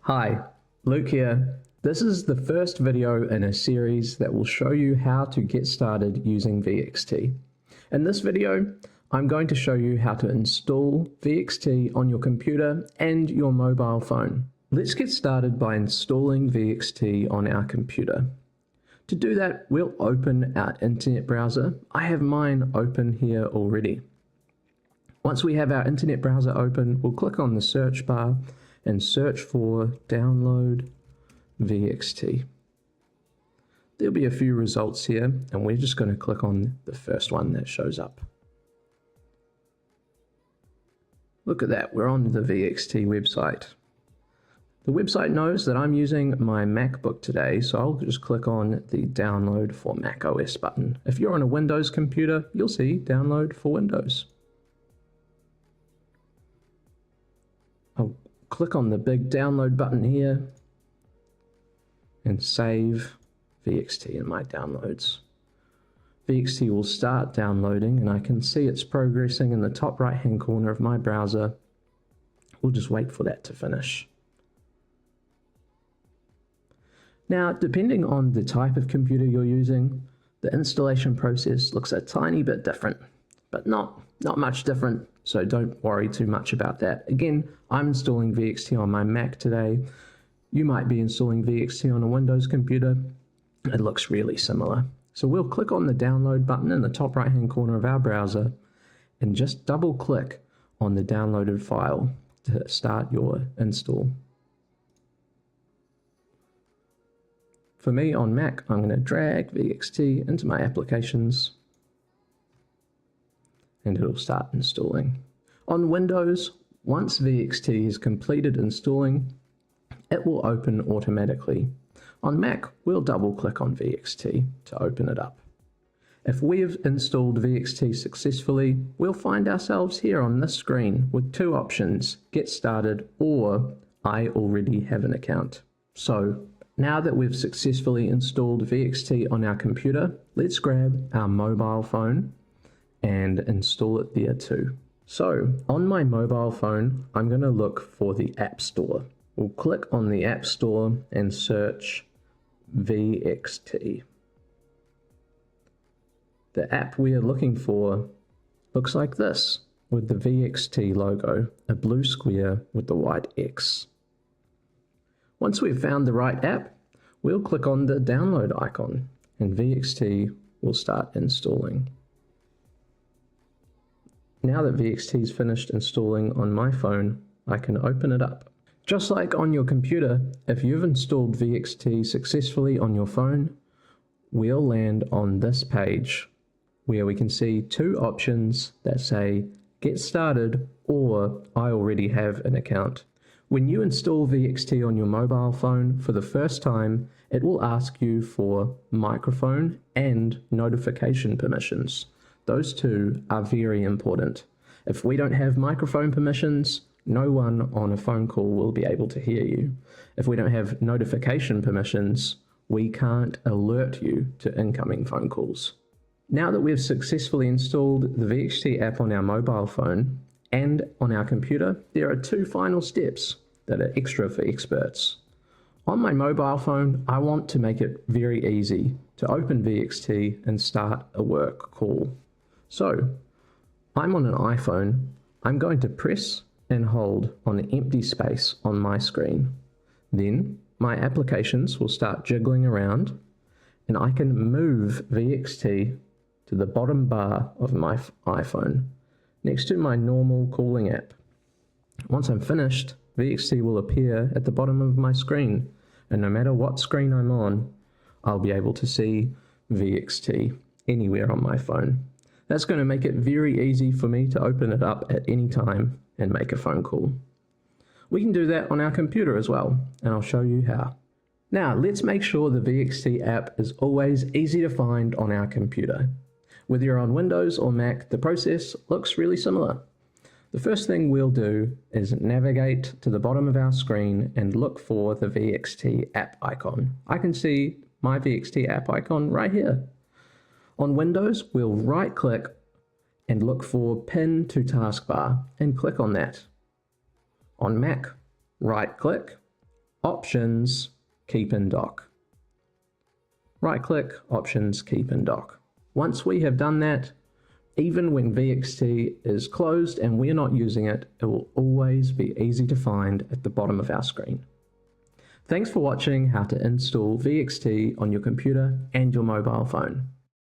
Hi, Luke here. This is the first video in a series that will show you how to get started using VXT. In this video, I'm going to show you how to install VXT on your computer and your mobile phone. Let's get started by installing VXT on our computer. To do that, we'll open our internet browser. I have mine open here already. Once we have our internet browser open, we'll click on the search bar and search for download VXT. There'll be a few results here, and we're just going to click on the first one that shows up. Look at that, we're on the VXT website. The website knows that I'm using my MacBook today, so I'll just click on the download for macOS button. If you're on a Windows computer, you'll see download for Windows. I'll click on the big download button here and save VXT in my downloads. VXT will start downloading, and I can see it's progressing in the top right hand corner of my browser. We'll just wait for that to finish. Now, depending on the type of computer you're using, the installation process looks a tiny bit different, but not much different, so don't worry too much about that. Again, I'm installing VXT on my Mac today. You might be installing VXT on a Windows computer. It looks really similar. So we'll click on the download button in the top right hand corner of our browser and just double click on the downloaded file to start your install. For me on Mac, I'm going to drag VXT into my applications and it'll start installing. On Windows, once VXT is completed installing, it will open automatically. On Mac, we'll double click on VXT to open it up. If we've installed VXT successfully, we'll find ourselves here on this screen with two options, Get Started or I already have an account. So now that we've successfully installed VXT on our computer, let's grab our mobile phone and install it there too. So on my mobile phone, I'm going to look for the App Store. We'll click on the App Store and search VXT. The app we are looking for looks like this, with the VXT logo, a blue square with the white X. Once we've found the right app, we'll click on the download icon and VXT will start installing. Now that VXT is finished installing on my phone, I can open it up. Just like on your computer, if you've installed VXT successfully on your phone, we'll land on this page where we can see two options that say Get Started or I already have an account. When you install VXT on your mobile phone for the first time, it will ask you for microphone and notification permissions. Those two are very important. If we don't have microphone permissions, no one on a phone call will be able to hear you. If we don't have notification permissions, we can't alert you to incoming phone calls. Now that we've successfully installed the VXT app on our mobile phone and on our computer, there are two final steps that are extra for experts. On my mobile phone, I want to make it very easy to open VXT and start a work call. So, I'm on an iPhone. I'm going to press and hold on an empty space on my screen. Then, my applications will start jiggling around, and I can move VXT to the bottom bar of my iPhone, next to my normal calling app. Once I'm finished, VXT will appear at the bottom of my screen, and no matter what screen I'm on, I'll be able to see VXT anywhere on my phone. That's going to make it very easy for me to open it up at any time and make a phone call. We can do that on our computer as well, and I'll show you how. Now, let's make sure the VXT app is always easy to find on our computer. Whether you're on Windows or Mac, the process looks really similar. The first thing we'll do is navigate to the bottom of our screen and look for the VXT app icon. I can see my VXT app icon right here. On Windows, we'll right-click and look for Pin to Taskbar and click on that. On Mac, right-click Options, Keep in Dock. Right-click, Options, Keep in Dock. Once we have done that, even when VXT is closed and we're not using it, it will always be easy to find at the bottom of our screen. Thanks for watching how to install VXT on your computer and your mobile phone.